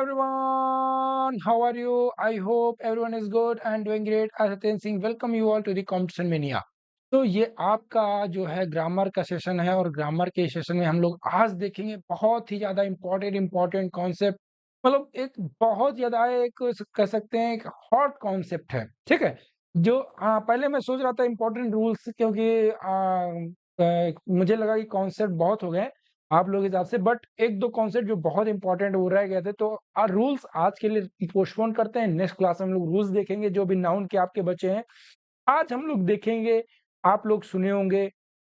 everyone, how are you? I hope everyone is good and doing great. I Satinder Singh welcome you all to the Competition Mania. तो ये आपका जो है grammar का session है और ग्रामर के सेशन में हम लोग आज देखेंगे बहुत ही ज्यादा इम्पोर्टेंट कॉन्सेप्ट। मतलब एक बहुत ज्यादा एक कह सकते हैं एक हॉट कॉन्सेप्ट है, ठीक है। जो पहले मैं सोच रहा था इम्पोर्टेंट रूल्स, क्योंकि मुझे लगा कि कॉन्सेप्ट बहुत हो गए आप लोगों के हिसाब से, बट एक दो कॉन्सेप्ट जो बहुत इंपॉर्टेंट वो रह गए थे, तो रूल्स आज के लिए पोस्टपोन करते हैं। नेक्स्ट क्लास में हम लोग रूल्स देखेंगे जो भी नाउन के आपके बचे हैं। आज हम लोग देखेंगे, आप लोग सुने होंगे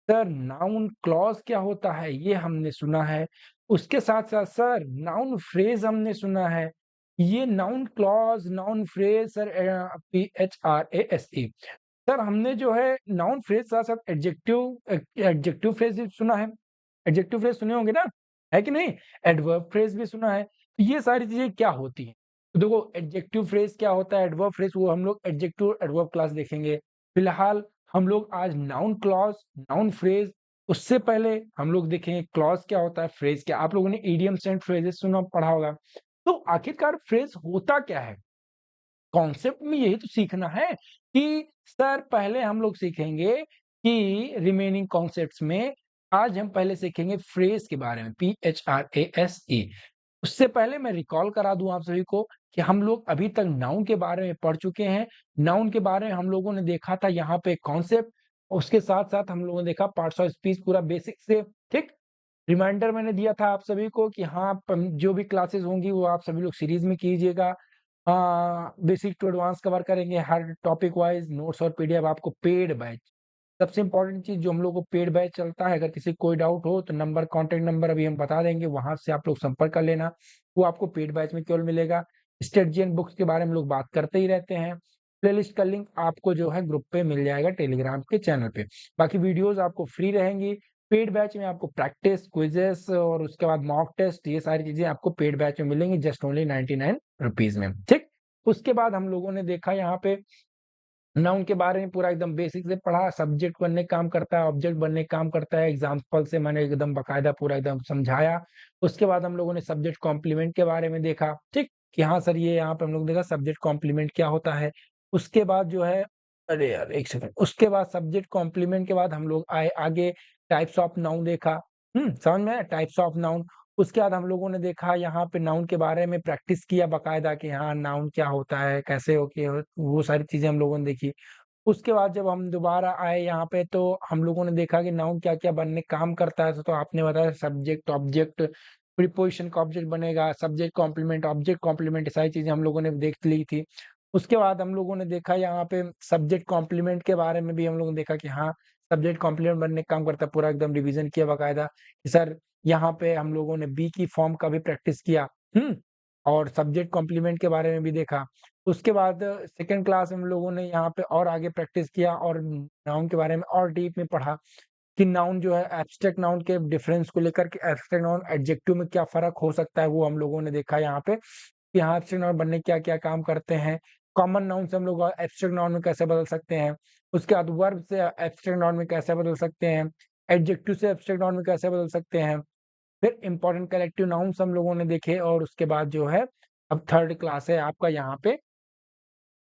सर नाउन क्लॉज क्या होता है, ये हमने सुना है। उसके साथ साथ सर नाउन फ्रेज हमने सुना है। ये noun clause noun phrase sir PHRASE। Sir हमने जो है नाउन फ्रेज साथ साथ एडजेक्टिव फ्रेज भी सुना है। एडजेक्टिव फ्रेज सुने होंगे ना, है कि नहीं? एडवर्ब फ्रेज भी सुना है। तो ये सारी चीजें क्या होती हैं? तो देखो एडजेक्टिव फ्रेज क्या होता है, एडवर्ब फ्रेज वो हम लोग एडजेक्टिव एडवर्ब क्लास देखेंगे। फिलहाल हम लोग आज नाउन क्लॉज नाउन फ्रेज, उससे पहले हम लोग देखेंगे क्लॉज क्या होता है, फ्रेज क्या। आप लोगों ने इडियम्स एंड फ्रेजेस सुना पढ़ा होगा। तो आखिरकार फ्रेज होता क्या है? कॉन्सेप्ट में यही तो सीखना है कि सर पहले हम लोग सीखेंगे कि रिमेनिंग कॉन्सेप्ट्स में आज हम पहले सीखेंगे फ्रेज के बारे में, PHRASE। उससे पहले मैं रिकॉल करा दूं आप सभी को कि हम लोग अभी तक नाउन के बारे में पढ़ चुके हैं। नाउन के बारे में हम लोगों ने देखा था यहाँ पे कॉन्सेप्ट, उसके साथ साथ हम लोगों ने देखा पार्ट्स ऑफ स्पीच पूरा बेसिक से, ठीक। रिमाइंडर मैंने दिया था आप सभी को कि हाँ जो भी क्लासेस होंगी वो आप सभी लोग सीरीज में कीजिएगा। बेसिक टू एडवांस कवर करेंगे हर टॉपिक वाइज, नोट्स और PDF आपको पेड बैच। सबसे इंपॉर्टेंट चीज जो हम लोग को पेड बैच चलता है, अगर किसी कोई डाउट हो तो नंबर कॉन्टेक्ट नंबर अभी हम बता देंगे, वहां से आप लोग संपर्क कर लेना। वो आपको पेड बैच में केवल मिलेगा। स्ट्रेटजी एंड बुक्स के बारे में हम लोग बात करते ही रहते हैं। प्लेलिस्ट का लिंक आपको जो है ग्रुप पे मिल जाएगा टेलीग्राम के चैनल पे। बाकी वीडियोस आपको फ्री रहेंगी। पेड बैच में आपको प्रैक्टिस क्विजेस और उसके बाद मॉक टेस्ट, ये सारी चीजें आपको पेड बैच में मिलेंगी जस्ट ओनली 99 रुपीज में, ठीक। उसके बाद हम लोगों ने देखा यहाँ पे नाउन के बारे में पूरा एकदम बेसिक से पढ़ा, सब्जेक्ट बनने का काम करता है, ऑब्जेक्ट बनने का काम करता है, एग्जाम्पल से मैंने एकदम बकायदा पूरा एकदम समझाया। उसके बाद हम लोगों ने सब्जेक्ट कॉम्प्लीमेंट के बारे में देखा, ठीक, कि हाँ सर ये यहाँ पे हम लोग देखा सब्जेक्ट कॉम्प्लीमेंट क्या होता है। उसके बाद जो है, अरे यार एक सेकंड, उसके बाद सब्जेक्ट कॉम्प्लीमेंट के बाद हम लोग आए आगे, टाइप्स ऑफ नाउन देखा। समझ में आया टाइप्स ऑफ नाउन। उसके बाद हम लोगों ने देखा यहाँ पे नाउन के बारे में प्रैक्टिस किया बकायदा कि हाँ नाउन क्या होता है, कैसे होके वो सारी चीजें हम लोगों ने देखी। उसके बाद जब हम दोबारा आए यहाँ पे तो हम लोगों ने देखा कि नाउन क्या क्या बनने काम करता है। तो आपने बताया सब्जेक्ट ऑब्जेक्ट, प्रीपोजिशन का ऑब्जेक्ट बनेगा, सब्जेक्ट कॉम्प्लीमेंट ऑब्जेक्ट कॉम्प्लीमेंट, सारी चीजें हम लोगों ने देख ली थी। उसके बाद हम लोगों ने देखा यहाँ पे सब्जेक्ट कॉम्प्लीमेंट के बारे में भी हम लोगों ने देखा कि हाँ सब्जेक्ट कॉम्प्लीमेंट बनने का काम करता है, पूरा एकदम रिवीजन किया बकायदा कि सर यहाँ पे हम लोगों ने बी की फॉर्म का भी प्रैक्टिस किया। और सब्जेक्ट कॉम्प्लीमेंट के बारे में भी देखा। उसके बाद सेकंड क्लास में हम लोगों ने यहाँ पे और आगे प्रैक्टिस किया और नाउन के बारे में और डीप में पढ़ा कि नाउन जो है एब्स्ट्रैक्ट नाउन के डिफरेंस को लेकर के एब्स्ट्रैक्ट नाउन एडजेक्टिव में क्या फर्क हो सकता है, वो हम लोगों ने देखा यहाँ पे कि हाँ एब्स्ट्रैक्ट नाउन बनने क्या क्या काम करते हैं। कॉमन नाउन से हम लोग एब्स्ट्रैक्ट नाउन में कैसे बदल सकते हैं, उसके बाद वर्ब से एब्स्ट्रैक्ट नाउन में कैसे बदल सकते हैं, एडजेक्टिव से एब्स्ट्रैक्ट नाउन में कैसे बदल सकते हैं। फिर इंपॉर्टेंट कलेक्टिव नाउन्स हम लोगों ने देखे। और उसके बाद जो है अब थर्ड क्लास है आपका यहाँ पे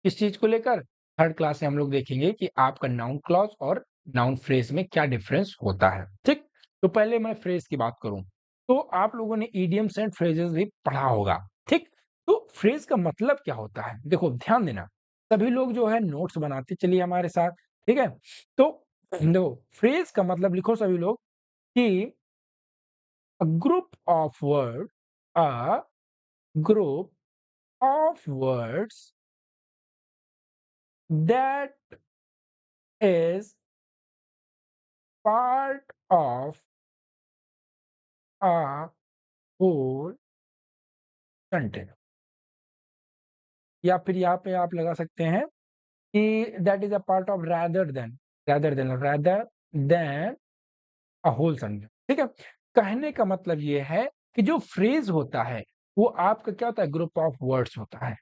इस चीज को लेकर। थर्ड क्लास में हम लोग देखेंगे कि आपका नाउन क्लॉज और नाउन फ्रेज में क्या डिफरेंस होता है, ठीक। तो पहले मैं फ्रेज की बात करूं तो आप लोगों ने इडियम्स एंड फ्रेजेस भी पढ़ा होगा, ठीक। तो फ्रेज का मतलब क्या होता है, देखो ध्यान देना, सभी लोग जो है नोट्स बनाते चलिए हमारे साथ, ठीक है। तो देखो फ्रेज का मतलब लिखो सभी लोग कि a group of words, a group of words that is part of a whole sentence। या फिर यहाँ पे आप लगा सकते हैं कि that is a part of rather than a whole sentence, ठीक है। कहने का मतलब ये है कि जो फ्रेज होता है वो आपका क्या होता है, ग्रुप ऑफ वर्ड्स होता है।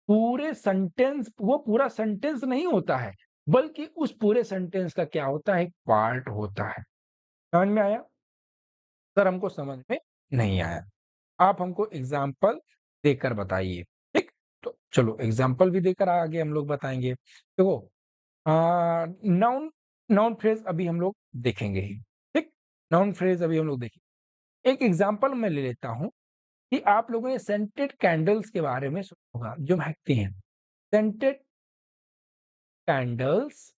पूरे सेंटेंस, वो पूरा सेंटेंस नहीं होता है, बल्कि उस पूरे सेंटेंस का क्या होता है, एक पार्ट होता है। समझ में आया? सर हमको समझ में नहीं आया, आप हमको एग्जाम्पल देकर बताइए, ठीक? तो चलो एग्ज़ाम्पल भी देकर आगे हम लोग बताएँगे। देखो नाउन नाउन फ्रेज़ अभी हम लोग देखेंगे ही, ठीक? नाउन फ्रेज़ अभी हम लोग देखेंगे। एक एग्ज़ाम्पल मैं ले लेता हूँ कि आप लोगों ने सेंटेड कैंडल्स के बारे में सुना होगा, जो महकती हैं। सेंटेड कैंडल्स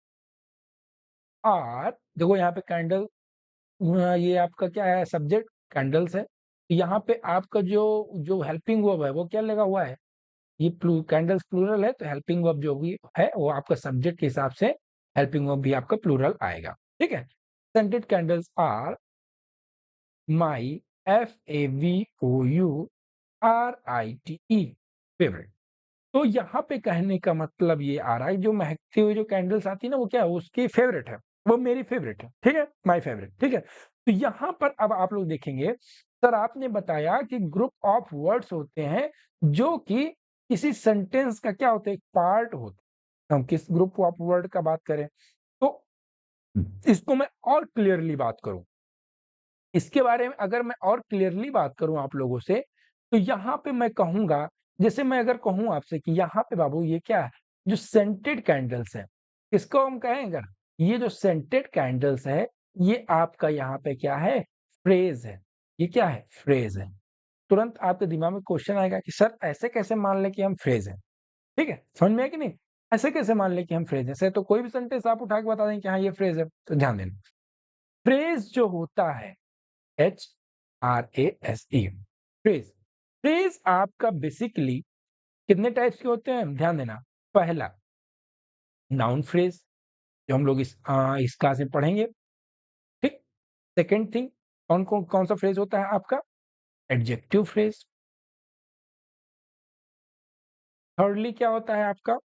आर देखो यहाँ पे कैंडल ये आपका क्या है सब्जेक्ट कैंडल्स है। यहाँ पे आपका जो जो हेल्पिंग वर्ब है वो क्या लगा हुआ है? ये कैंडल्स प्लूरल है तो हेल्पिंग वर्ब जो भी है वो आपका सब्जेक्ट के हिसाब से हेल्पिंग वर्ब भी आपका प्लूरल आएगा, ठीक है? Scented candles are my FAVOURITE favourite. तो यहाँ पे कहने का मतलब ये आ रहा है जो महकती हुई जो कैंडल्स आती है ना वो क्या है उसकी फेवरेट है, वो मेरी फेवरेट है, ठीक है? माय फेवरेट, ठीक है? तो यहाँ पर अब आप लोग देखेंगे सर आपने बताया कि ग्रुप ऑफ वर्ड्स होते हैं जो कि किसी सेंटेंस का क्या होता है एक पार्ट होता है। हम किस ग्रुप ऑफ वर्ड का बात करें तो इसको मैं और क्लियरली बात करूं इसके बारे में अगर मैं और क्लियरली बात करूं आप लोगों से, तो यहाँ पे मैं कहूँगा जैसे मैं अगर कहूँ आपसे कि यहाँ पे बाबू ये क्या है? जो सेंटेड कैंडल्स है, इसको हम कहें अगर ये जो सेंटेड कैंडल्स है, ये आपका यहाँ पे क्या है? फ्रेज़ है। ये क्या है? फ्रेज़ है। तुरंत आपके दिमाग में क्वेश्चन आएगा कि सर ऐसे कैसे मान लें कि हम फ्रेज़ हैं? ठीक है? समझ में आया कि नहीं? ऐसे कैसे मान लें कि हम फ्रेज़ हैं? ऐसे तो कोई भी सेंटेंस आप उठा के बता दें कि हाँ, ये फ्रेज़ है, तो ध्यान देना। फ्रेज़ जो होता है HRASE फ्रेज फ्रेज आपका बेसिकली कितने टाइप्स के होते हैं ध्यान देना पहला नाउन फ्रेज जो हम लोग इस क्लास में पढ़ेंगे ठीक सेकंड थिंग कौन सा फ्रेज होता है आपका एडजेक्टिव फ्रेज थर्डली क्या होता है आपका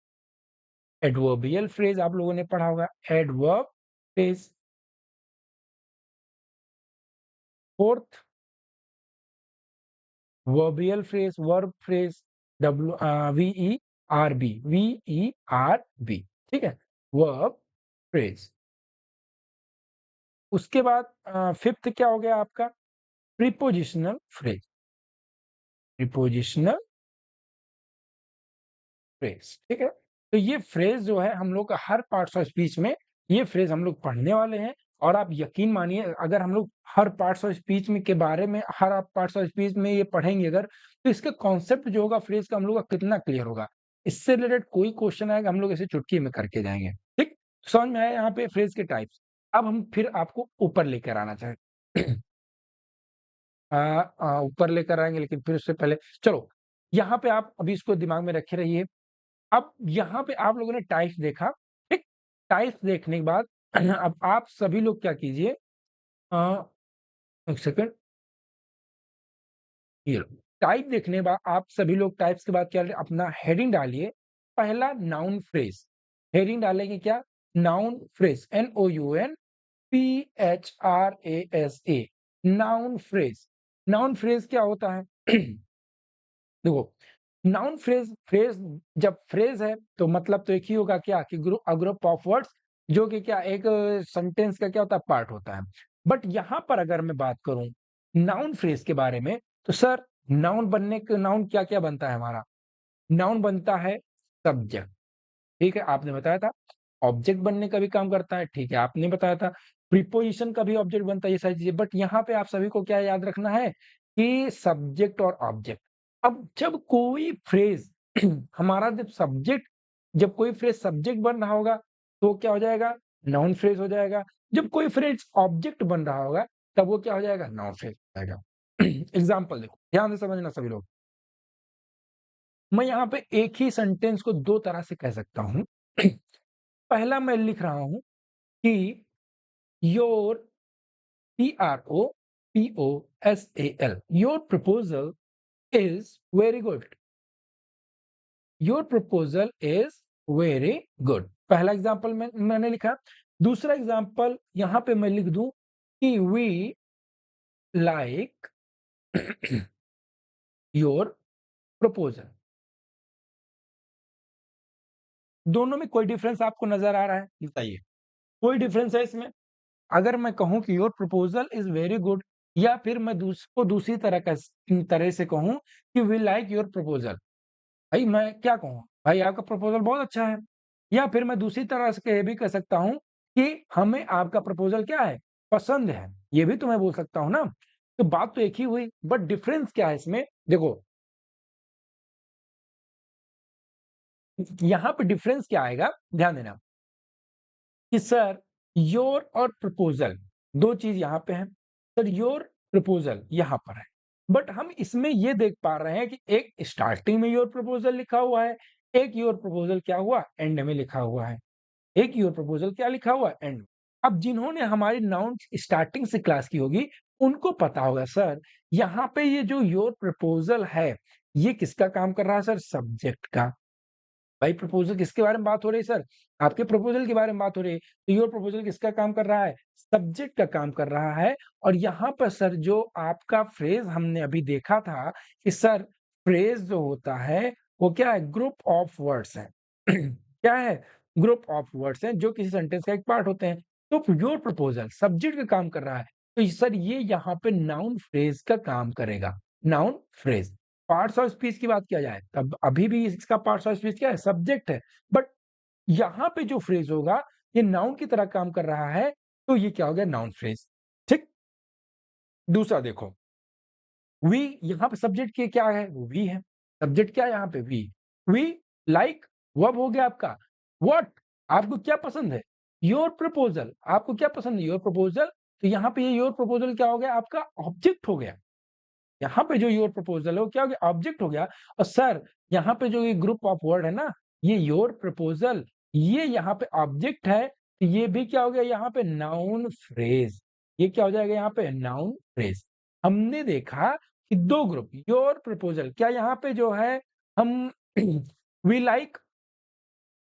एडवर्बियल फ्रेज आप लोगों ने पढ़ा होगा adverb phrase fourth adverbial phrase verb phrase VERB ठीक है वर्ब फ्रेज उसके बाद फिफ्थ क्या हो गया आपका प्रीपोजिशनल फ्रेज प्रीपोजिशनल फ्रेज ठीक है तो ये फ्रेज जो है हम लोग का हर पार्ट्स ऑफ स्पीच में ये फ्रेज हम लोग पढ़ने वाले हैं और आप यकीन मानिए अगर हम लोग हर पार्ट्स ऑफ स्पीच में के बारे में हर आप पार्ट्स ऑफ स्पीच में ये पढ़ेंगे अगर तो इसका कॉन्सेप्ट जो होगा फ्रेज का हम लोग का कितना क्लियर होगा इससे रिलेटेड कोई क्वेश्चन आएगा हम लोग इसे चुटकी में करके जाएंगे ठीक समझ में आया यहाँ पे फ्रेज के टाइप्स अब हम फिर आपको ऊपर लेकर आना चाहें ऊपर लेकर आएँगे लेकिन फिर उससे पहले चलो, यहाँ पे आप अभी इसको दिमाग में रखे रहिए। अब यहाँ पे आप लोगों ने टाइप्स देखा, ठीक? टाइप्स देखने के बाद अब आप सभी लोग क्या कीजिए अ, 1 सेकंड ये लो। टाइप देखने के बाद आप सभी लोग टाइप्स के बाद क्या अपना हेडिंग डालिए, पहला नाउन फ्रेज़। हेडिंग डालेंगे क्या? Noun phrase NOUNPHRASE noun phrase. Noun phrase क्या होता है? देखो, नाउन फ्रेज़ फ्रेज़ जब फ्रेज़ है तो मतलब तो एक ही होगा क्या कि ग्रुप ऑफ वर्ड्स जो कि क्या एक सेंटेंस का क्या होता है पार्ट होता है। बट यहाँ पर अगर मैं बात करूँ नाउन फ्रेज़ के बारे में तो सर नाउन क्या-क्या बनता है हमारा? नाउन बनता है सब्जेक्ट, ठीक है? आपने बताया था। ऑब्जेक्ट बनने का भी काम करता है, ठीक है? आपने बताया था। प्रीपोज़िशन का भी ऑब्जेक्ट बनता है ये सारी चीज़ें बट यहाँ पे आप सभी को क्या याद रखना है कि सब्जेक्ट और ऑब्जेक्ट। अब जब कोई फ्रेज़ हमारा जब कोई फ्रेज़ सब्जेक्ट बन रहा होगा, तो क्या हो जाएगा? नाउन फ्रेज़ हो जाएगा। जब कोई फ्रेज़ ऑब्जेक्ट बन रहा होगा, तब वो क्या हो जाएगा? नाउन फ्रेज़ हो जाएगा। एग्ज़ाम्पल देखो, ध्यान से समझना सभी लोग। मैं यहाँ पे एक ही सेंटेंस को 2 तरह से कह सकता हूँ। पहला मैं लिख रहा हूँ कि your your proposal is very good. Your proposal is very good पहला एग्जाम्पल मैंने लिखा दूसरा एग्जाम्पल यहां पे मैं लिख दूं कि वी लाइक योर प्रपोजल दोनों में कोई डिफरेंस आपको नजर आ रहा है बताइए कोई डिफरेंस है इसमें अगर मैं कहूं कि your proposal is very good या फिर मैं दूसरी तरह से कहूँ कि वी लाइक योर प्रपोज़ल। भाई मैं क्या कहूँ? भाई आपका प्रपोज़ल बहुत अच्छा है। या फिर मैं दूसरी तरह से ये भी कह सकता हूँ कि हमें आपका प्रपोज़ल क्या है? पसंद है। ये भी तो मैं बोल सकता हूँ ना। तो बात तो एक ही हुई, बट डिफरेंस क्या है इसमें? देखो, यहाँ पे डिफरेंस क्या आएगा? ध्यान देना कि सर योर और प्रपोज़ल 2 चीज़ यहाँ पे हैं। सर योर प्रपोज़ल यहाँ पर है। बट हम इसमें ये देख पा रहे हैं कि एक स्टार्टिंग में योर प्रपोज़ल लिखा हुआ है, एक योर प्रपोज़ल क्या हुआ? एंड में लिखा हुआ है। एक योर प्रपोज़ल क्या लिखा हुआ है? एंड। अब जिन्होंने हमारी नाउन स्टार्टिंग से क्लास की होगी, उनको पता होगा सर यहाँ पे ये जो योर प्रपोज़ल है, ये किसका काम कर रहा है सर? सब्जेक्ट का। भाई प्रपोज़ल किसके बारे में बात हो रही है सर? आपके प्रपोज़ल के बारे में बात हो रही है। तो योर प्रपोज़ल किसका काम कर रहा है? सब्जेक्ट का काम कर रहा है और यहाँ पर सर जो आपका फ्रेज़ हमने अभी देखा था कि सर फ्रेज़ जो होता है, वो क्या है? ग्रुप ऑफ वर्ड्स है। क्या है? ग्रुप ऑफ वर्ड्स हैं जो किसी सेंटेंस का एक पार्ट होते हैं। तो योर प्रपोज़ल सब्जेक्ट का काम कर रहा है। तो सर ये यहाँ पे नाउन फ्रेज़ का काम करेगा। Noun phrase. Parts of speech की बात किया जाए तब अभी भी इसका पार्ट्स ऑफ स्पीच क्या है? सब्जेक्ट है। बट यहाँ पे जो फ्रेज होगा ये नाउन की तरह काम कर रहा है, तो ये क्या हो गया? Noun phrase. ठीक। दूसरा देखो, वी यहाँ पे सब्जेक्ट के क्या है? वी है। सब्जेक्ट क्या है यहाँ पे? वी। वी लाइक वर्ब हो गया आपका। व्हाट? आपको क्या पसंद है? Your proposal. आपको क्या पसंद है? Your proposal. तो यहाँ पे ये योर प्रपोजल क्या हो गया? आपका ऑब्जेक्ट हो गया। यहाँ पे जो योर प्रपोजल है वो क्या हो गया? ऑब्जेक्ट हो गया। और सर यहाँ पे जो ये ग्रुप ऑफ वर्ड है ना, ये योर प्रपोजल, ये यहाँ पे ऑब्जेक्ट है, तो ये भी क्या हो गया यहाँ पे? Noun phrase. ये क्या हो जाएगा यहाँ पे? Noun phrase. हमने देखा कि 2 ग्रुप योर प्रपोजल, क्या यहाँ पे जो है हम वी लाइक,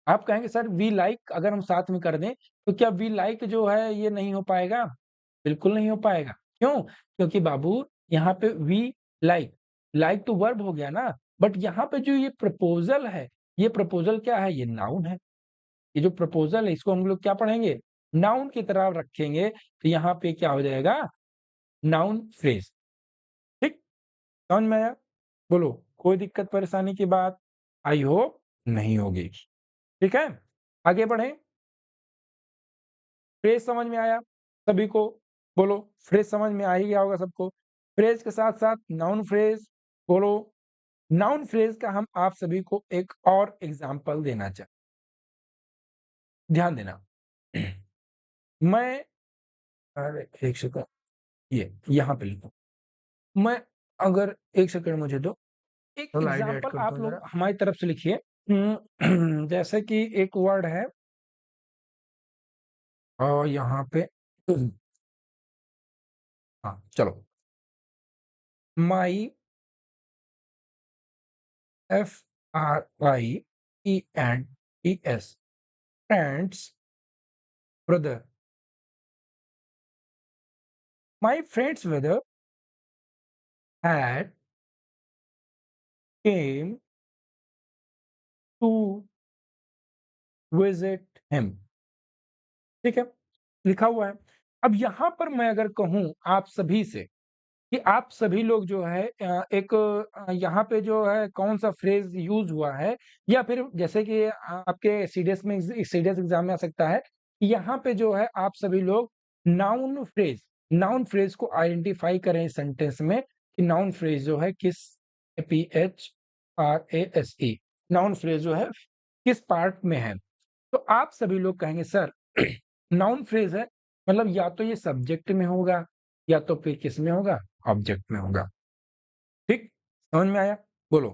आप कहेंगे सर वी लाइक अगर हम साथ में कर दें, तो क्या वी लाइक जो है ये नहीं हो पाएगा? बिल्कुल नहीं हो पाएगा। क्यों? क्योंकि बाबू यहाँ पे वी लाइक, लाइक तो वर्ब हो गया ना, बट यहाँ पे जो ये प्रपोज़ल है, ये प्रपोज़ल क्या है? ये नाउन है। ये जो प्रपोज़ल है इसको हम लोग क्या पढ़ेंगे? नाउन की तरह रखेंगे, तो यहाँ पे क्या हो जाएगा? Noun phrase. ठीक? समझ में आया? बोलो, कोई दिक्कत परेशानी की बात? आई होप नहीं होगी। ठीक है? आगे बढ़ें। फ्रेज़ समझ में आया सभी को? बोलो, फ्रेज़ समझ में आ ही गया होगा सबको। फ्रेज़ के साथ-साथ नाउन फ्रेज़, बोलो, नाउन फ्रेज़ का हम आप सभी को एक और एग्ज़ाम्पल देना ध्यान देना। मैं अरे 1 सेकंड, ये यहाँ पे लिखो। मैं अगर 1 सेकंड मुझे दो। एक तो लाइट ऐड एग्ज़ाम्पल कर आप दो लोग जरा। हमारी तरफ से लिखिए। जैसे कि एक वर्ड है और यहाँ पे हाँ, चलो। माई FRIENDES friends brother. My friend's brother had came to visit him। ठीक है? लिखा हुआ है। अब यहाँ पर मैं अगर कहूँ आप सभी से कि आप सभी लोग जो है यहाँ पे जो है कौन-सा फ्रेज़ यूज़ हुआ है या फिर जैसे कि आपके सीडीएस एग्ज़ाम में आ सकता है, यहाँ पे जो है आप सभी लोग नाउन फ्रेज़ को आइडेंटिफ़ाई करें इस सेंटेंस में कि नाउन फ्रेज़ जो है किस PHRASE नाउन फ्रेज़ जो है किस पार्ट में है। तो आप सभी लोग कहेंगे सर नाउन फ्रेज़ है मतलब या तो ये सब्जेक्ट में होगा या तो फिर किस में होगा? ऑब्जेक्ट में होगा। ठीक? समझ में आया? बोलो,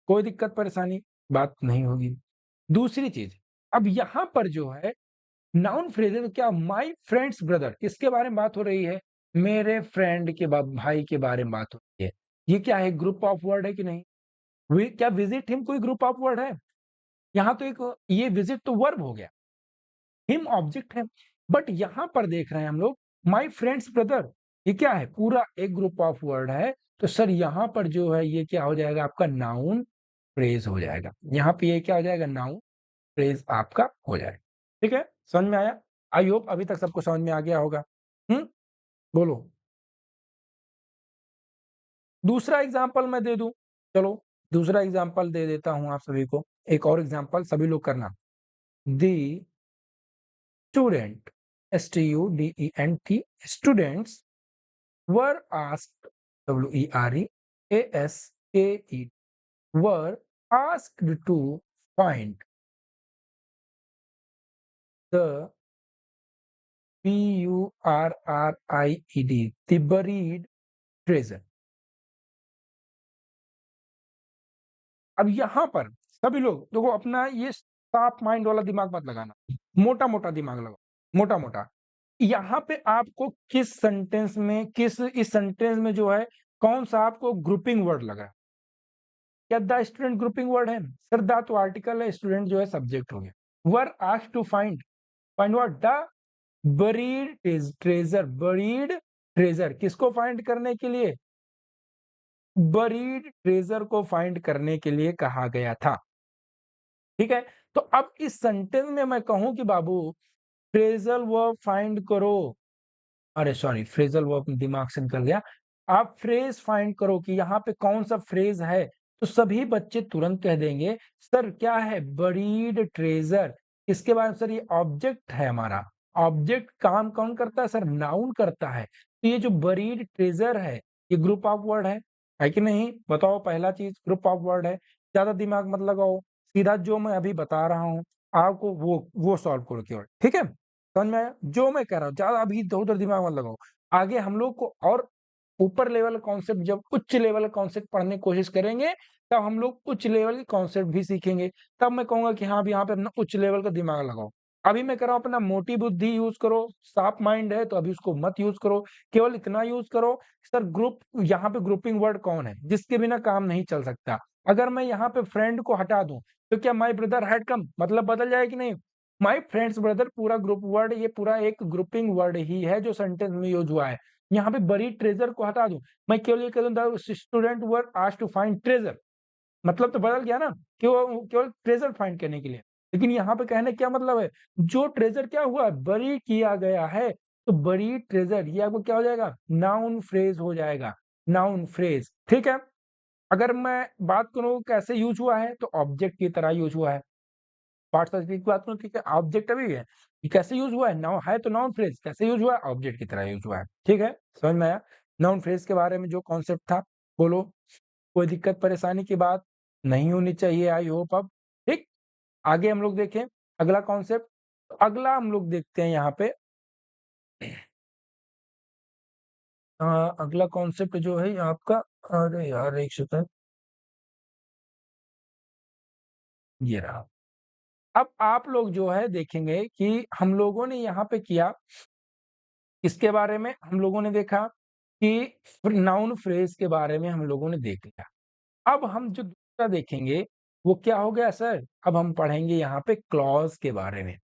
कोई दिक्कत परेशानी? बात नहीं होगी। दूसरी चीज़, अब यहाँ पर जो है नाउन फ्रेज़ है तो क्या माय फ्रेंड्स ब्रदर किसके बारे में बात हो रही है? मेरे फ्रेंड के भाई के बारे में बात हो रही है। ये क्या है ग्रुप ऑफ वर्ड है कि नहीं? क्या विज़िट हिम कोई ग्रुप ऑफ वर्ड है? यहाँ तो एक ये विज़िट तो वर्ब हो गया। हिम ऑब्जेक्ट है। बट यहाँ पर देख रहे हैं हम लोग माय फ्रेंड्स ब्रदर, ये क्या है? पूरा एक ग्रुप ऑफ वर्ड है। तो सर यहाँ पर जो है ये क्या हो जाएगा? आपका नाउन फ्रेज़ हो जाएगा। यहाँ पे ये क्या हो जाएगा? नाउन फ्रेज़ आपका हो जाएगा। ठीक है? समझ में आया? आई होप अभी तक सबको समझ में आ गया होगा। हुँ? बोलो। दूसरा एग्जाम्पल मैं दे दूं, चलो दूसरा एग्जाम्पल दे देता हूं आप सभी को। एक और एग्जाम्पल सभी लोग करना। दी student, STUDENT, students were asked, WEREASKED, were asked to find the BURRIED, the buried treasure। अब यहां पर सभी लोग देखो, अपना ये साफ माइंड वाला दिमाग मत लगाना, मोटा मोटा दिमाग लगाओ, मोटा मोटा। यहाँ पे आपको किस सेंटेंस में, किस इस सेंटेंस में जो है कौन सा आपको ग्रुपिंग वर्ड लगा? क्या द स्टूडेंट ग्रुपिंग वर्ड है? सर द तो आर्टिकल है, स्टूडेंट जो है सब्जेक्ट हो गया। Were asked to find, find what? The buried treasure, buried treasure किसको फाइंड करने के लिए? बरीड ट्रेजर को फाइंड करने के लिए कहा गया था। ठीक है, तो अब इस सेंटेंस में मैं कहूं कि बाबू फ्रेजल वर्ब फाइंड करो, अरे सॉरी फ्रेजल वर्ब दिमाग से निकल गया, आप फ्रेज फाइंड करो कि यहाँ पे कौन सा फ्रेज है, तो सभी बच्चे तुरंत कह देंगे सर क्या है? Buried treasure. इसके बाद सर ये ऑब्जेक्ट है हमारा, ऑब्जेक्ट काम कौन करता है सर? नाउन करता है। तो ये जो बरीड ट्रेजर है ये ग्रुप ऑफ वर्ड है कि नहीं? बताओ, पहला चीज ग्रुप ऑफ वर्ड है। ज्यादा दिमाग मत लगाओ, सीधा जो मैं अभी बता रहा हूँ आपको वो सॉल्व करो केवल, ठीक है? समझ में आया जो मैं कह रहा हूँ? ज्यादा अभी इधर उधर दिमाग मत लगाओ। आगे हम लोग को और ऊपर लेवल कॉन्सेप्ट, जब उच्च लेवल कॉन्सेप्ट पढ़ने की कोशिश करेंगे तब हम लोग उच्च लेवल के कॉन्सेप्ट भी सीखेंगे। तब मैं कहूंगा कि हाँ अब यहाँ पे अपना उच्च लेवल का दिमाग लगाओ। अभी मैं कह रहा हूँ अपना मोटी बुद्धि यूज करो, साफ माइंड है तो अभी उसको मत यूज करो, केवल इतना यूज करो सर ग्रुप, यहाँ पे ग्रुपिंग वर्ड कौन है जिसके बिना काम नहीं चल सकता? अगर मैं यहाँ पे फ्रेंड को हटा दूं तो क्या माई ब्रदर हैड कम मतलब बदल जाए कि नहीं? माई फ्रेंड्स ब्रदर पूरा ग्रुप वर्ड, ये पूरा एक ग्रुपिंग वर्ड ही है जो सेंटेंस में यूज हुआ है। यहाँ पे बड़ी ट्रेजर को हटा दूं, मैं केवल ये कह दूं student were asked to find treasure, मतलब तो बदल गया ना, केवल ट्रेजर फाइंड करने के लिए। लेकिन यहाँ पे कहने क्या मतलब है? जो ट्रेजर क्या हुआ, बरी किया गया है, तो बरी ट्रेजर ये आपको क्या हो जाएगा? नाउन फ्रेज हो जाएगा, नाउन फ्रेज। ठीक है, अगर मैं बात करूं कैसे यूज हुआ है तो ऑब्जेक्ट की तरह यूज हुआ है। पार्ट की बात करूं, ठीक है, ऑब्जेक्ट अभी है, ये कैसे यूज हुआ है? नाउन है तो नाउन फ्रेज, कैसे यूज हुआ है? ऑब्जेक्ट की तरह यूज हुआ है। ठीक है, समझ में आया नाउन फ्रेज के बारे में जो कॉन्सेप्ट था? बोलो, कोई दिक्कत परेशानी की बात नहीं होनी चाहिए, आई होप। अब ठीक, आगे हम लोग देखें अगला कॉन्सेप्ट। अगला हम लोग देखते हैं यहाँ पे अगला कॉन्सेप्ट जो है आपका, अरे यार एक सेकंड, ये रहा। अब आप लोग जो है देखेंगे कि हम लोगों ने यहाँ पे किया, इसके बारे में हम लोगों ने देखा कि नाउन फ्रेज के बारे में हम लोगों ने देख लिया। अब हम जो दूसरा देखेंगे वो क्या हो गया सर? अब हम पढ़ेंगे यहाँ पे क्लॉज के बारे में।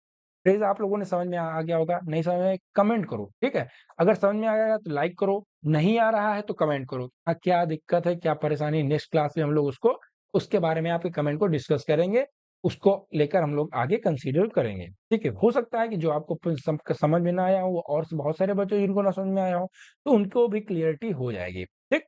फ्रेज आप लोगों ने समझ में आ गया होगा, नहीं समझ में कमेंट करो, ठीक है? अगर समझ में आ गया तो लाइक करो, नहीं आ रहा है तो कमेंट करो। क्या दिक्कत है, क्या परेशानी, नेक्स्ट क्लास में हम लोग उसको, उसके बारे में आपके कमेंट को डिस्कस करेंगे, उसको लेकर हम लोग आगे कंसीडर करेंगे। ठीक है, हो सकता है कि जो आपको समझ में ना आया हो और बहुत सारे बच्चे जिनको ना समझ में आया हो तो उनको भी क्लियरिटी हो जाएगी। ठीक,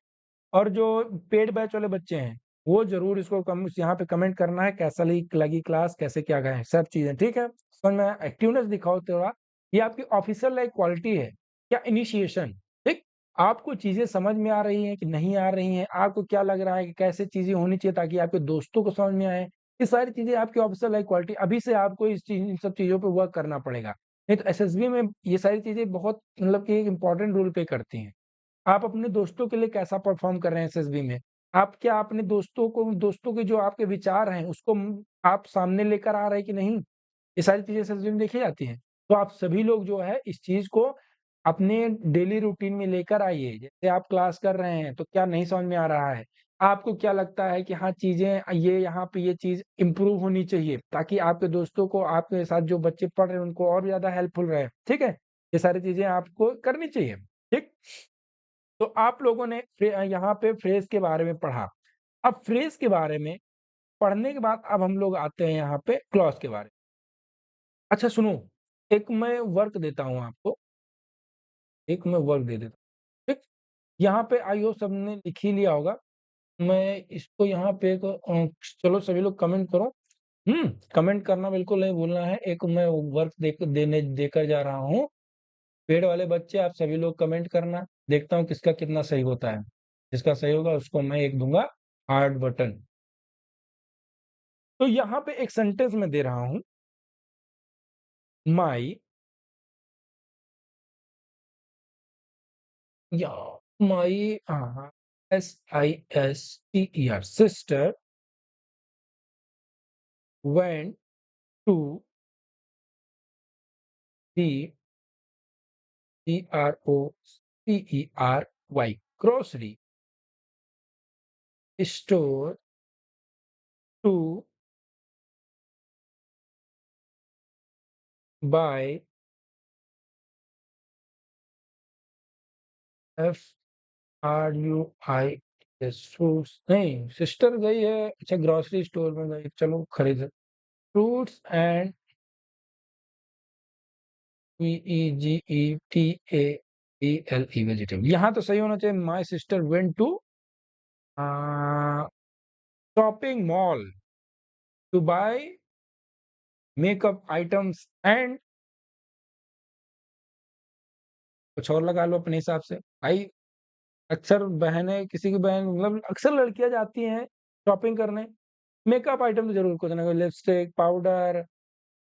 और जो पेड बैच वाले बच्चे हैं वो जरूर इसको यहाँ पे कमेंट करना है कैसा लगी क्लास, कैसे क्या गए सब चीजें। ठीक है, समझ में एक्टिवनेस दिखाओ थोड़ा, ये आपकी ऑफिशियल लाइक क्वालिटी है क्या? इनिशिएशन। ठीक, आपको चीजें समझ में आ रही हैं कि नहीं आ रही हैं, आपको क्या लग रहा है कि कैसे चीजें होनी चाहिए ताकि आपके दोस्तों को समझ में आए, ये सारी चीजें आपकी ऑफिशियल लाइक क्वालिटी। अभी से आपको इन सब चीजों पे वर्क करना पड़ेगा, नहीं तो एसएसबी में ये सारी चीजें बहुत मतलब कि एक इंपॉर्टेंट रोल प्ले करती हैं। आप अपने दोस्तों के लिए कैसा परफॉर्म कर रहे हैं एसएसबी में? आप क्या अपने दोस्तों के जो आपके विचार हैं उसको आप सामने लेकर आ रहे हैं कि नहीं? ये सारी चीजें एसएसबी में देखी जाती हैं। तो आप सभी लोग जो है इस चीज को अपने डेली रूटीन में लेकर आइए। जैसे आप क्लास कर रहे हैं तो क्या नहीं समझ में आ रहा है, आपको क्या लगता है कि हाँ चीजें ये यहाँ पे ये चीज इंप्रूव होनी चाहिए ताकि आपके दोस्तों को, आपके साथ जो बच्चे पढ़ रहे हैं उनको और ज्यादा हेल्पफुल रहे। ठीक है, ये सारी चीजें आपको करनी चाहिए। ठीक, तो आप लोगों ने यहाँ पे फ्रेज के बारे में पढ़ा। अब फ्रेज के बारे में पढ़ने के बाद अब हम लोग आते हैं यहाँ पे क्लॉज के बारे में। अच्छा सुनो, एक मैं वर्क देता हूँ आपको, एक मैं वर्क दे देता हूँ। ठीक, यहाँ पे आई होप सबने लिख ही लिया होगा। मैं इसको यहाँ पे एक चलो सभी लोग कमेंट करो। कमेंट करना बिल्कुल नहीं भूलना है। एक मैं वर्क देकर जा रहा हूँ। पेड़ वाले बच्चे आप सभी लोग कमेंट करना, देखता हूँ किसका कितना सही होता है। जिसका सही होगा उसको मैं एक दूंगा हार्ट बटन। तो यहाँ पे एक सेंटेंस में दे रहा हूँ, माई या माई SISTER sister went to the GROCERY grocery store to buy fruits. नहीं, सिस्टर गई है, अच्छा ग्रोसरी स्टोर में गई, चलो खरीद फ्रूट्स एंड वेजिटेबल। यहाँ तो सही होना चाहिए, my sister went to shopping mall to buy makeup items and कुछ और लगा लो अपने हिसाब से भाई। अक्सर बहनें, किसी की बहन मतलब अक्सर लड़कियां जाती हैं शॉपिंग करने, मेकअप आइटम तो जरूर कुछ ना कुछ, लिपस्टिक, पाउडर,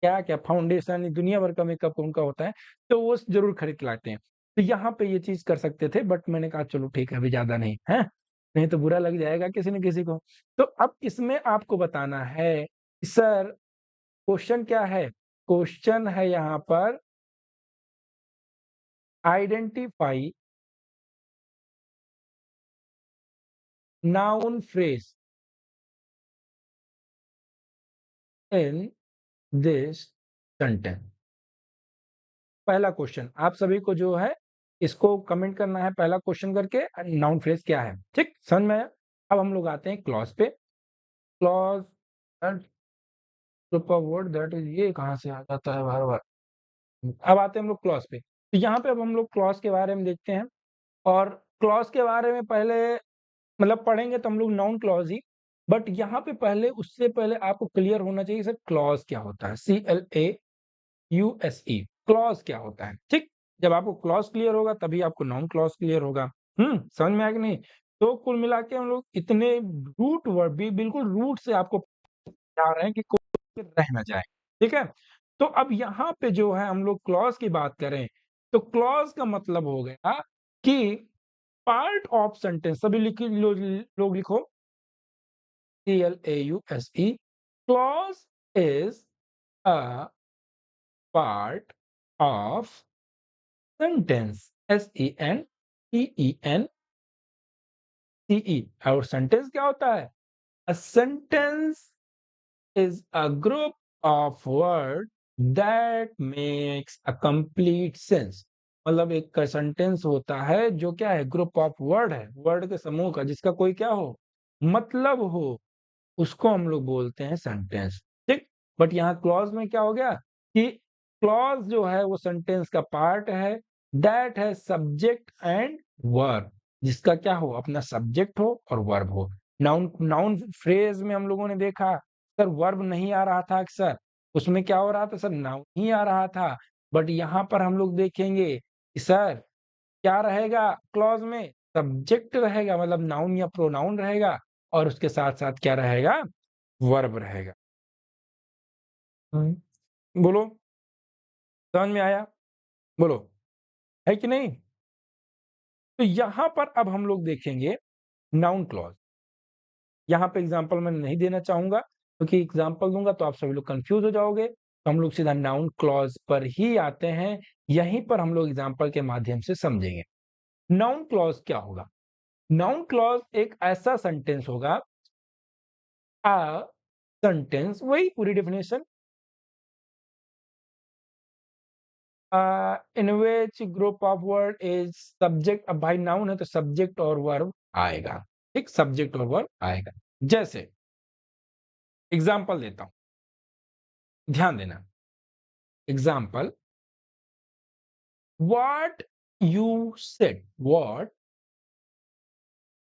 क्या क्या फाउंडेशन, दुनिया भर का मेकअप उनका होता है, तो वो जरूर खरीद के लाते हैं। तो यहाँ पे ये चीज कर सकते थे, बट मैंने कहा चलो ठीक है, अभी ज्यादा नहीं है, नहीं तो बुरा लग जाएगा किसी न किसी को। तो अब इसमें आपको बताना है कि सर क्वेश्चन क्या है। क्वेश्चन है यहाँ पर identify noun phrase in this sentence. पहला क्वेश्चन आप सभी को जो है इसको कमेंट करना है, पहला क्वेश्चन करके नाउन फ्रेज क्या है, ठीक समझ में आया। अब हम लोग आते हैं क्लॉज पे। Clause group of word that is, ये कहाँ से आ जाता है बार बार। अब आते हैं हम लोग क्लॉज पे। तो यहाँ पे अब हम लोग क्लॉज के बारे में देखते हैं, और क्लॉज के बारे में पहले मतलब पढ़ेंगे तो हम लोग नाउन क्लॉज ही, बट यहाँ पे पहले उससे पहले आपको क्लियर होना चाहिए सर क्लॉज क्या होता है। CLAUSE क्लॉज क्या होता है, ठीक। जब आपको क्लॉज क्लियर होगा तभी आपको नाउन क्लॉज क्लियर होगा। समझ में आया कि नहीं। तो कुल मिला के हम लोग इतने रूट वर्ड भी बिल्कुल रूट से आपको बता रहे हैं कि कोई रह ना जाए, ठीक है। तो अब यहाँ पे जो है हम लोग क्लॉज की बात करें, तो क्लॉज का मतलब हो गया कि पार्ट ऑफ सेंटेंस। सभी लोग लिखो CLAUSE। Clause is a part of sentence, SENTENCE। और सेंटेंस क्या होता है, a sentence is a group of words that makes a complete sense। मतलब एक सेंटेंस होता है जो क्या है, ग्रुप ऑफ वर्ड है, वर्ड के समूह का जिसका कोई क्या हो, मतलब हो, उसको हम लोग बोलते हैं सेंटेंस, ठीक। बट यहाँ क्लॉज में क्या हो गया कि क्लॉज जो है वो सेंटेंस का पार्ट है, दैट है सब्जेक्ट एंड वर्ब, जिसका क्या हो, अपना सब्जेक्ट हो और वर्ब हो। नाउन नाउन फ्रेज में हम लोगों ने देखा सर वर्ब नहीं आ रहा था अक्सर, उसमें क्या हो रहा था सर, नाउन ही आ रहा था। बट यहाँ पर हम लोग देखेंगे कि सर क्या रहेगा, क्लॉज में सब्जेक्ट रहेगा, मतलब नाउन या प्रोनाउन रहेगा, और उसके साथ साथ क्या रहेगा, वर्ब रहेगा। बोलो, समझ में आया, बोलो, है कि नहीं। तो यहां पर अब हम लोग देखेंगे नाउन क्लॉज। यहाँ पे एग्जांपल मैं नहीं देना चाहूंगा, क्योंकि एग्जांपल दूंगा तो आप सभी लोग कंफ्यूज हो जाओगे, तो हम लोग सीधा नाउन क्लॉज पर ही आते हैं। यहीं पर हम लोग एग्जांपल के माध्यम से समझेंगे नाउन क्लॉज क्या होगा। नाउन क्लॉज एक ऐसा सेंटेंस होगा, अ सेंटेंस, वही पूरी definition, in which group of word is subject. अब भाई नाउन है तो सब्जेक्ट और वर्ब आएगा, ठीक, सब्जेक्ट और वर्ब आएगा। जैसे एग्जांपल देता हूं, ध्यान देना। Example, what you said, what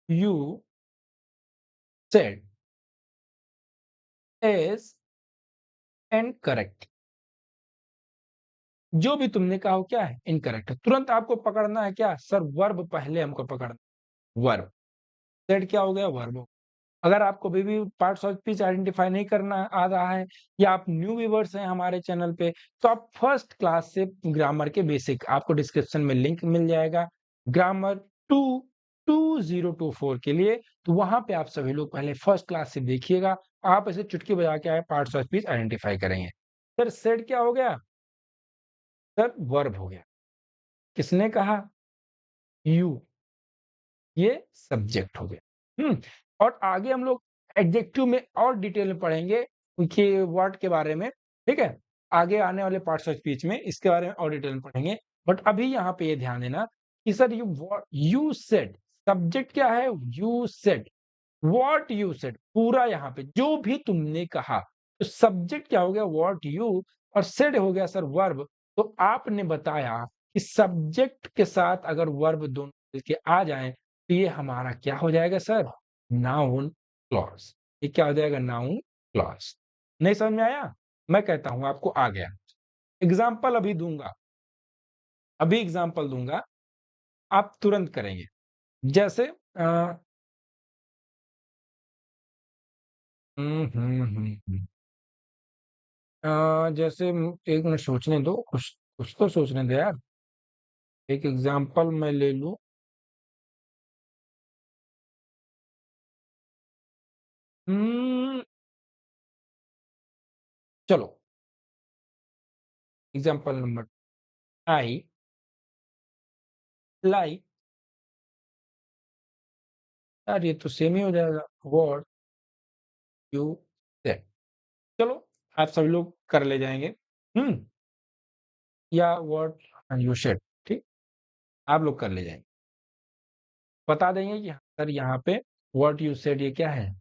you said is incorrect. जो भी तुमने कहा वो क्या है? इनकरेक्ट है। तुरंत आपको पकड़ना है क्या? सर वर्ब पहले हमको पकड़ना, वर्ब। सेड क्या हो गया? वर्ब। अगर आपको अभी भी पार्ट्स ऑफ स्पीच आइडेंटिफाई नहीं करना आ रहा है या आप न्यू व्यूअर्स हैं हमारे चैनल पे, तो आप फर्स्ट क्लास से ग्रामर के बेसिक, आपको डिस्क्रिप्शन में लिंक मिल जाएगा ग्रामर 2 2024 के लिए। तो वहां पे आप सभी लोग पहले फर्स्ट क्लास से देखिएगा। आप ऐसे चुटकी बजा के आए पार्ट्स ऑफ स्पीच आइडेंटिफाई करेंगे। सर सेड क्या हो गया? सर वर्ब हो गया। किसने कहा? यू। ये सब्जेक्ट हो गया। और आगे हम लोग एडजेक्टिव में और डिटेल में पढ़ेंगे कि वर्ड के बारे में, ठीक है? आगे आने वाले पार्ट्स ऑफ स्पीच में इसके बारे में और डिटेल में पढ़ेंगे। बट अभी यहाँ पे ये ध्यान देना कि सर यू सेड, सब्जेक्ट क्या है? You said, what you said, पूरा यहाँ पे जो भी तुमने कहा। तो सब्जेक्ट क्या हो गया? व्हाट यू, और सेड हो गया सर वर्ब। तो आपने बताया कि सब्जेक्ट के साथ अगर वर्ब दोनों मिलके आ जाएं तो ये हमारा क्या हो जाएगा सर? Noun clause. ये क्या हो जाएगा? Noun clause. नहीं समझ में आया? मैं कहता हूं आपको आ गया। एग्जाम्पल अभी दूंगा, अभी एग्जाम्पल दूंगा, आप तुरंत करेंगे। जैसे जैसे एक मिनट सोचने दो, कुछ कुछ तो सोचने दो यार। एक एग्जांपल मैं ले लूं। हम्म, चलो एग्जांपल नंबर, आई लाइक, यार ये तो सेम ही हो जाएगा, व्हाट यू सेड। चलो आप सभी लोग कर ले जाएंगे। हम्म, या व्हाट यू सेड, ठीक, आप लोग कर ले जाएंगे। बता देंगे कि सर यहाँ पे व्हाट यू सेड ये क्या है?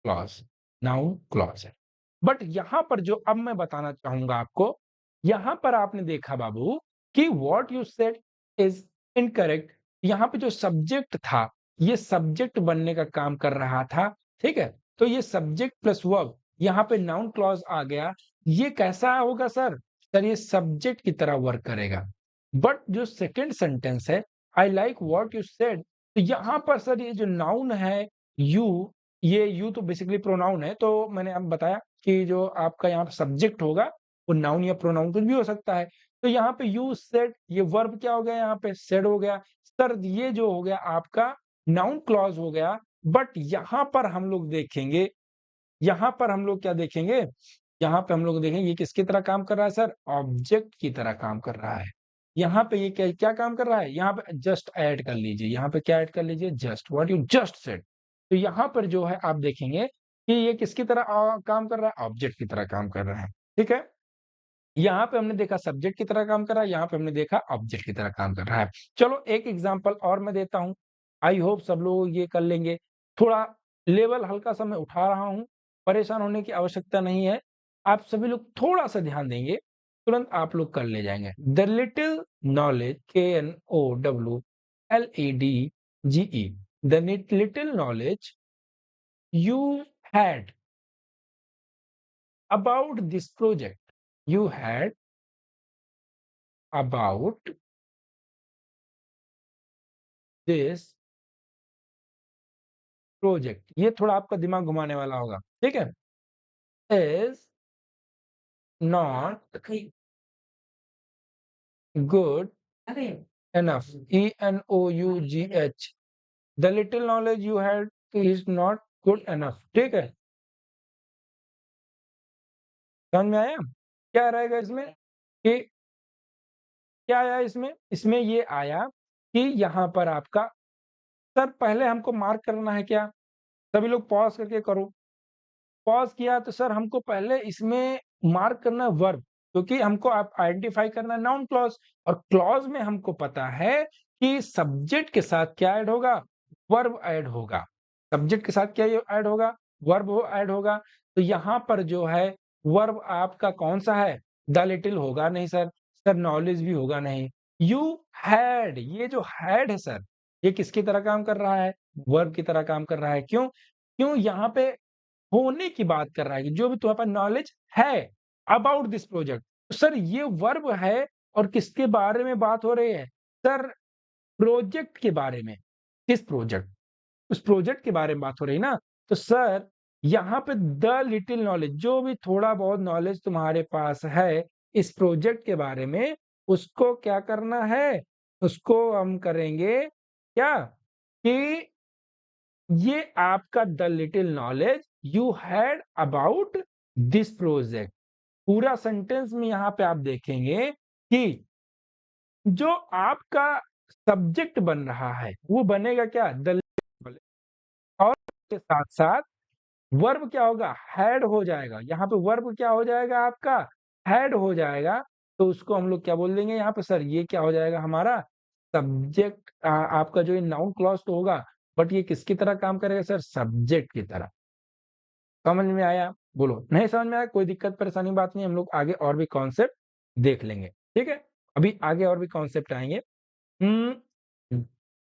क्लॉज, नाउन क्लॉज है। बट यहां पर जो अब मैं बताना चाहूंगा आपको, यहां पर आपने देखा बाबू कि what you said is incorrect. यहां पे जो सब्जेक्ट था, ये सब्जेक्ट बनने का काम कर रहा था, ठीक है? तो ये सब्जेक्ट प्लस वर्ब, यहां पे नाउन क्लॉज आ गया। ये कैसा होगा सर? सर ये सब्जेक्ट की तरह वर्क करेगा। बट जो सेकेंड सेंटेंस है, I like what you said, तो यहां पर सर ये जो नाउन है यू, ये यू तो बेसिकली प्रोनाउन है। तो मैंने अब बताया कि जो आपका यहाँ पे सब्जेक्ट होगा वो नाउन या प्रोनाउन कुछ भी हो सकता है। तो यहाँ पे यू सेड, ये वर्ब क्या हो गया? यहाँ पे सेड हो गया। सर ये जो हो गया आपका नाउन क्लॉज हो गया। बट यहाँ पर हम लोग देखेंगे, यहाँ पर हम लोग क्या देखेंगे? यहाँ पे हम लोग देखेंगे ये किसकी तरह काम कर रहा है सर? ऑब्जेक्ट की तरह काम कर रहा है। यहाँ पे ये क्या क्या काम कर रहा है? यहाँ पे जस्ट ऐड कर लीजिए, यहाँ पे क्या ऐड कर लीजिए? Just, what you just said. तो यहाँ पर जो है आप देखेंगे कि ये किसकी तरह काम कर रहा है? ऑब्जेक्ट की तरह काम कर रहा है, ठीक है? यहाँ पे हमने देखा सब्जेक्ट की तरह काम कर रहा है, यहाँ पे हमने देखा ऑब्जेक्ट की तरह काम कर रहा है। चलो एक एग्जांपल और मैं देता हूँ। आई होप सब लोग ये कर लेंगे। थोड़ा लेवल हल्का सा मैं उठा रहा हूँ, परेशान होने की आवश्यकता नहीं है। आप सभी लोग थोड़ा सा ध्यान देंगे, तुरंत आप लोग कर ले जाएंगे। The little knowledge, KNOWLEDGE, the little knowledge you had about this project, you had about this project, ये थोड़ा आपका दिमाग घुमाने वाला होगा, ठीक है? Is not good enough, ENOUGH, the little knowledge you had is not good enough, ठीक है? समझ में आया? क्या रहेगा इसमें कि क्या आया इसमें? इसमें ये आया कि यहाँ पर आपका, सर पहले हमको मार्क करना है क्या? सभी लोग पॉज करके करो। पॉज किया तो सर हमको पहले इसमें मार्क करना है वर्ब, क्योंकि हमको आप आइडेंटिफाई करना है नाउन क्लॉज। और क्लॉज में हमको पता है कि सब्जेक्ट के साथ क्या ऐड होगा? वर्ब ऐड होगा। सब्जेक्ट के साथ क्या ऐड होगा? वर्ब ऐड होगा। तो यहाँ पर जो है वर्ब आपका कौन सा है? द लिटिल होगा नहीं सर, सर नॉलेज भी होगा नहीं। यू हैड, ये जो हैड है सर, ये किसकी तरह काम कर रहा है? वर्ब की तरह काम कर रहा है। क्यों? क्यों यहाँ पे होने की बात कर रहा है कि जो भी तुम्हारे पास नॉलेज है अबाउट दिस प्रोजेक्ट। सर ये वर्ब है और किसके बारे में बात हो रही है? सर प्रोजेक्ट के बारे में। किस प्रोजेक्ट? उस प्रोजेक्ट के बारे में बात हो रही है ना। तो सर यहाँ पे द लिटिल नॉलेज, जो भी थोड़ा बहुत नॉलेज तुम्हारे पास है इस प्रोजेक्ट के बारे में, उसको क्या करना है? उसको हम करेंगे क्या कि ये आपका the little knowledge you had about this project. पूरा सेंटेंस में यहाँ पे आप देखेंगे कि जो आपका सब्जेक्ट बन रहा है वो बनेगा क्या? The little knowledge. और के साथ साथ वर्ब क्या होगा? हैड हो जाएगा। यहाँ पे वर्ब क्या हो जाएगा आपका? हैड हो जाएगा। तो उसको हम लोग क्या बोल देंगे यहाँ पे? सर ये क्या हो जाएगा हमारा? सब्जेक्ट। आपका जो ये नाउन क्लॉज तो होगा, बट ये किसकी तरह काम करेगा सर? सब्जेक्ट की तरह। समझ में आया? बोलो। नहीं समझ में आया कोई दिक्कत परेशानी बात नहीं, हम लोग आगे और भी कॉन्सेप्ट देख लेंगे। ठीक है, अभी आगे और भी कॉन्सेप्ट आएंगे। हम्म,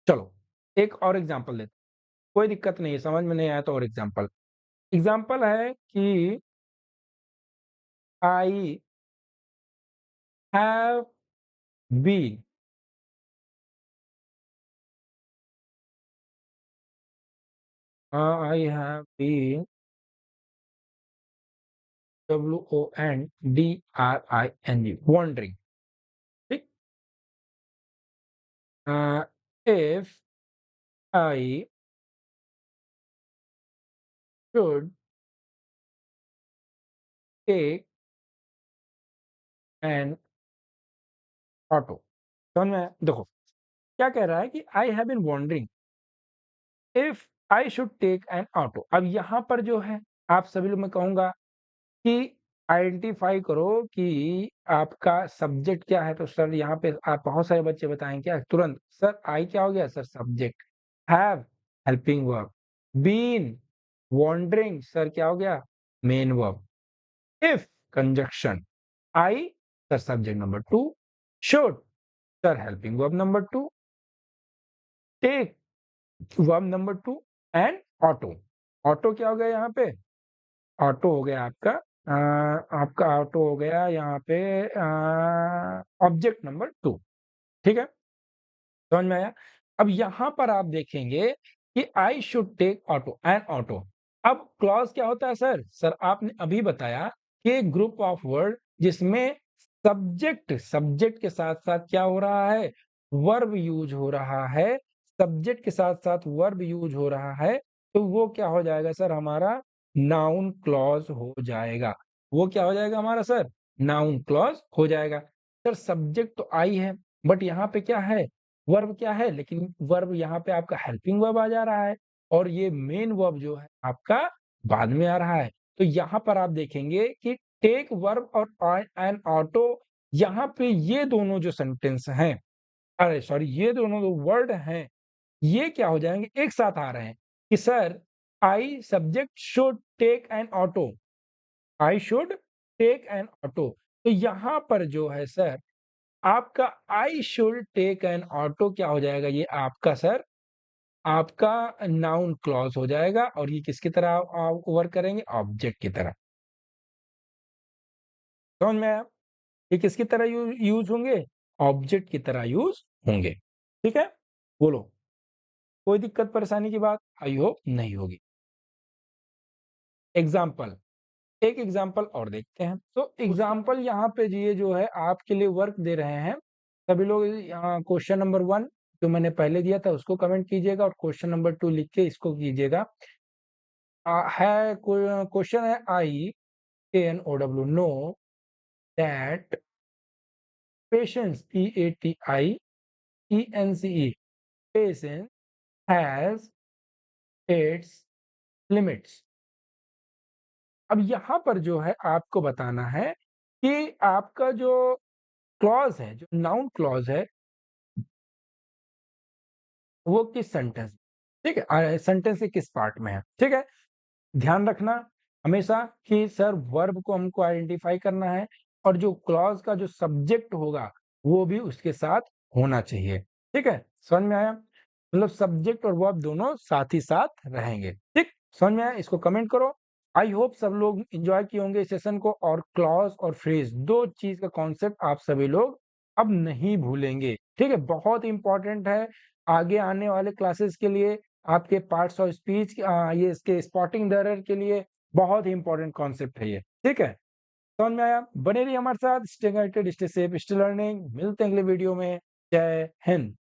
चलो एक और एग्जांपल लेते हैं। कोई दिक्कत नहीं है, समझ में नहीं आया तो और एग्जांपल। एग्जांपल है कि I have been, I have been, WONDRING, wandering। ठीक। If I should take an auto. समझ में आया? देखो क्या कह रहा है कि I have been wondering if I should take an auto. अब यहाँ पर जो है आप सभी लोग, मैं कहूंगा कि आइडेंटिफाई करो कि आपका सब्जेक्ट क्या है। तो सर यहाँ पे आप बहुत सारे बच्चे बताएंगे क्या तुरंत? सर आई क्या हो गया sir? Subject. Have helping verb. Been wondering sir क्या हो गया? Main verb. If conjunction. I sir subject number two. Should sir helping verb number two. Take verb number two. And auto. Auto क्या हो गया यहाँ पे? ऑटो हो गया आपका आपका ऑटो हो गया यहाँ पे ऑब्जेक्ट नंबर टू। ठीक है, समझ में आया? अब यहां पर आप देखेंगे कि I should take auto and auto. अब क्लॉज क्या होता है सर? सर आपने अभी बताया कि ग्रुप ऑफ वर्ड जिसमें सब्जेक्ट, सब्जेक्ट के साथ साथ क्या हो रहा है? वर्ब यूज हो रहा है। सब्जेक्ट के साथ साथ वर्ब यूज हो रहा है, तो वो क्या हो जाएगा सर? हमारा नाउन क्लॉज हो जाएगा। वो क्या हो जाएगा हमारा सर? नाउन क्लॉज हो जाएगा। सर सब्जेक्ट तो आई है, बट यहाँ पे क्या है? वर्ब क्या है? लेकिन वर्ब यहाँ पे आपका हेल्पिंग वर्ब आ जा रहा है, और ये मेन वर्ब जो है आपका बाद में आ रहा है। तो यहाँ पर आप देखेंगे कि टेक वर्ब और एन ऑटो, यहाँ पे ये दोनों जो सेंटेंस हैं, अरे सॉरी, ये दोनों जो वर्ड हैं, ये क्या हो जाएंगे? एक साथ आ रहे हैं कि sir I subject should take an auto. I should take an auto. तो यहाँ पर जो है सर आपका I should take an auto क्या हो जाएगा? ये आपका सर आपका नाउन क्लॉज हो जाएगा, और ये किसकी तरह आप वर्क करेंगे? ऑब्जेक्ट की तरह। समझ में आया? ये किसकी तरह यूज होंगे? ऑब्जेक्ट की तरह यूज होंगे। ठीक है, बोलो कोई दिक्कत परेशानी की बात? आई होप नहीं होगी। एग्जाम्पल, एक एग्जाम्पल और देखते हैं। तो एग्जाम्पल यहाँ पे ये जो है आपके लिए वर्क दे रहे हैं सभी लोग। यहाँ क्वेश्चन नंबर 1 जो मैंने पहले दिया था उसको कमेंट कीजिएगा, और क्वेश्चन नंबर 2 लिख के इसको कीजिएगा। है क्वेश्चन है IANOW know that patience PATIENCE patience has its limits. अब यहाँ पर जो है आपको बताना है कि आपका जो क्लॉज है, जो नाउन क्लॉज है, वो किस सेंटेंस, ठीक है, सेंटेंस के किस पार्ट में है। ठीक है, ध्यान रखना हमेशा कि सर वर्ब को हमको आइडेंटिफाई करना है, और जो क्लॉज का जो सब्जेक्ट होगा वो भी उसके साथ होना चाहिए। ठीक है, समझ में आया? मतलब सब्जेक्ट और वर्ब दोनों साथ ही साथ रहेंगे। ठीक? समझ में आया? इसको कमेंट करो। आई होप सब लोग एन्जॉय किए होंगे इस सेशन को, और क्लॉज़ और फ्रेज़ 2 चीज़ का कॉन्सेप्ट आप सभी लोग अब नहीं भूलेंगे। ठीक है? बहुत इम्पोर्टेंट है आगे आने वाले क्लासेस के लिए, आपके पार्ट्स ऑफ स्पीच ये इसके स्पॉटिंग द एरर के लिए बहुत ही इम्पोर्टेंट कॉन्सेप्ट है ये। ठीक है? समझ में आया? बने रहिए हमारे साथ, stay connected, stay safe, stay learning. मिलते हैं अगले वीडियो में। जय हिंद।